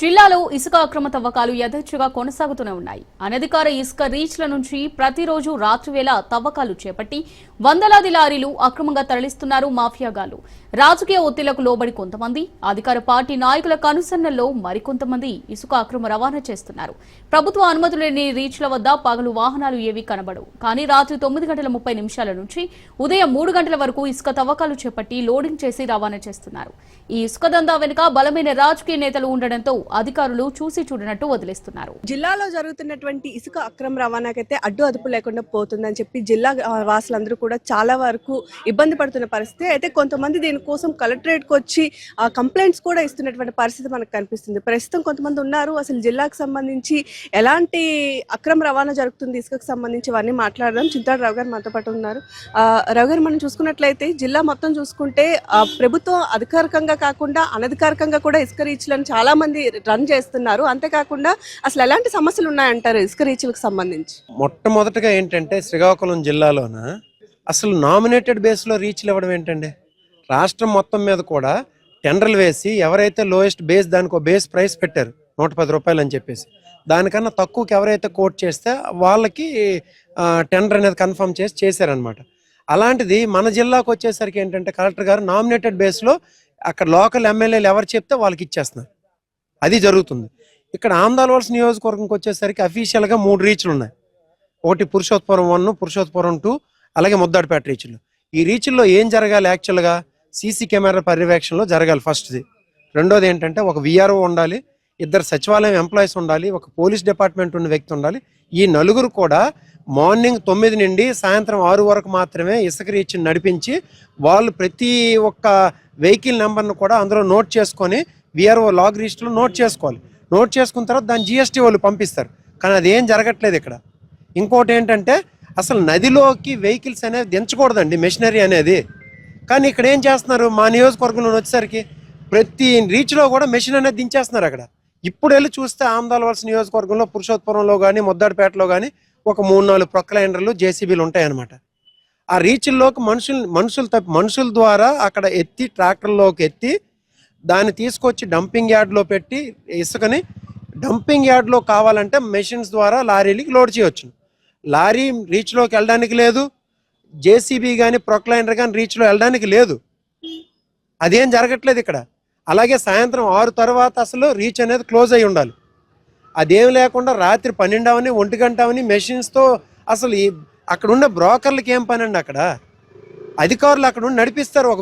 జిల్లాలో ఇసుక అక్రమ తవ్వకాలు యథేచ్ఛగా కొనసాగుతూనే ఉన్నాయి. అనధికార ఇసుక రీచ్ల నుంచి ప్రతిరోజు రాత్రివేళ తవ్వకాలు చేపట్టి వందలాది లారీలు అక్రమంగా తరలిస్తున్నారు మాఫియాగాళ్లు. రాజకీయ ఒత్తిళ్లకు లోబడి కొంతమంది, అధికార పార్టీ నాయకుల కనుసన్నల్లో మరికొంతమంది ఇసుక అక్రమ రవాణా చేస్తున్నారు. ప్రభుత్వ అనుమతులు లేని రీచ్ల వద్ద పగలు వాహనాలు ఏవీ కనబడవు. కానీ రాత్రి 9:30 నుంచి ఉదయం 3 గంటల వరకు ఇసుక తవ్వకాలు చేపట్టి లోడింగ్ చేసి రవాణా చేస్తున్నారు. ఈ ఇసుక దందా వెనుక బలమైన రాజకీయ నేతలు ఉండడంతో అధికారులు చూసి చూడనట్టు వదిలేస్తున్నారు. జిల్లాలో జరుగుతున్నటువంటి ఇసుక అక్రమ రవాణాకైతే అడ్డు అదుపు లేకుండా పోతుందని చెప్పి జిల్లా వాసులందరూ కూడా చాలా వరకు ఇబ్బంది పడుతున్న పరిస్థితి. అయితే కొంతమంది దీనికోసం కలెక్టరేట్కి వచ్చి కంప్లైంట్స్ కూడా ఇస్తున్నటువంటి పరిస్థితి మనకు కనిపిస్తుంది. ప్రస్తుతం కొంతమంది ఉన్నారు. అసలు జిల్లాకు సంబంధించి ఎలాంటి అక్రమ రవాణా జరుగుతుంది ఇసుకకు సంబంధించి ఇవన్నీ మాట్లాడదాం. చింతాడు రావు గారు మనతో పాటు ఉన్నారు. రావు గారు, మనం చూసుకున్నట్లయితే జిల్లా మొత్తం చూసుకుంటే ప్రభుత్వం అధికారికంగా కాకుండా అనధికారికంగా కూడా ఇసుక రీచ్లను చాలా మంది రన్ చేస్తున్నారు. అంతేకాకుండా అసలు ఎలాంటి సమస్యలు ఉన్నాయంటారు ఇసుక రీచ్లకు సంబంధించి? మొట్టమొదటిగా ఏంటంటే శ్రీకాకుళం జిల్లాలోన అసలు నామినేటెడ్ బేస్లో రీచ్లు ఇవ్వడం ఏంటండి? రాష్ట్రం మొత్తం మీద కూడా టెండర్లు వేసి ఎవరైతే లోయెస్ట్ బేస్ దానికి ఒక బేస్ ప్రైస్ పెట్టారు 110 రూపాయలు అని చెప్పేసి, దానికన్నా తక్కువకి ఎవరైతే కోట్ చేస్తే వాళ్ళకి టెండర్ అనేది కన్ఫర్మ్ చేసి చేశారనమాట. అలాంటిది మన జిల్లాకు వచ్చేసరికి ఏంటంటే కలెక్టర్ గారు నామినేటెడ్ బేస్లో అక్కడ లోకల్ ఎమ్మెల్యేలు ఎవరు చెప్తే వాళ్ళకి ఇచ్చేస్తున్నారు. అది జరుగుతుంది. ఇక్కడ ఆంధ్రవలస నియోజకవర్గంకి వచ్చేసరికి అఫీషియల్గా 3 రీచ్లు ఉన్నాయి. ఒకటి పురుషోత్పురం 1, పురుషోత్పురం 2, అలాగే ముద్దాడిపేట రీచ్లు. ఈ రీచ్ల్లో ఏం జరగాలి? యాక్చువల్గా సీసీ కెమెరా పర్యవేక్షణలో జరగాలి ఫస్ట్ది. రెండోది ఏంటంటే ఒక విఆర్ఓ ఉండాలి, 2 సచివాలయం ఎంప్లాయీస్ ఉండాలి, ఒక పోలీస్ డిపార్ట్మెంట్ ఉన్న వ్యక్తి ఉండాలి. ఈ నలుగురు కూడా మార్నింగ్ 9 నుండి సాయంత్రం 6 వరకు మాత్రమే ఇసుక రీచ్ని నడిపించి వాళ్ళు ప్రతి ఒక్క వెహికల్ నెంబర్ను కూడా అందులో నోట్ చేసుకొని విఆర్ఓ లాగ్ రిజిస్టర్లో నోట్ చేసుకోవాలి. నోట్ చేసుకున్న తర్వాత దాని జిఎస్టీ వాళ్ళు పంపిస్తారు. కానీ అదేం జరగట్లేదు ఇక్కడ. ఇంకోటి ఏంటంటే అసలు నదిలోకి వెహికల్స్ అనేవి దించకూడదండి, మెషినరీ అనేది. కానీ ఇక్కడ ఏం చేస్తున్నారు, మా నియోజకవర్గంలో వచ్చేసరికి ప్రతి రీచ్లో కూడా మెషిన్ అనేది దించేస్తున్నారు అక్కడ. ఇప్పుడు వెళ్ళి చూస్తే ఆమదాలవలస నియోజకవర్గంలో పురుషోత్పురంలో కానీ ముద్దాడిపేటలో కానీ ఒక 3-4 ప్రొక్లైనర్లు జేసీబీలు ఉంటాయన్నమాట. ఆ రీచ్ల్లోకి మనుషుల ద్వారా అక్కడ ఎత్తి ట్రాక్టర్లోకి ఎత్తి దాన్ని తీసుకొచ్చి డంపింగ్ యార్డ్లో పెట్టి ఇసుకని డంపింగ్ యార్డ్లో కావాలంటే మెషిన్స్ ద్వారా లారీలకి లోడ్ చేయవచ్చు. లారీ రీచ్లోకి వెళ్ళడానికి లేదు, జేసీబీ కానీ ప్రొక్లైనర్ కానీ రీచ్లో వెళ్ళడానికి లేదు. అదేం జరగట్లేదు ఇక్కడ. అలాగే సాయంత్రం 6 తర్వాత అసలు రీచ్ అనేది క్లోజ్ అయి ఉండాలి. అదేం లేకుండా రాత్రి 12 అవని 1 గంట అవని మెషిన్స్తో అసలు అక్కడ ఉన్న బ్రోకర్లకి ఏం పని అండి? అక్కడ అధికారులు అక్కడ ఉండి నడిపిస్తారు. ఒక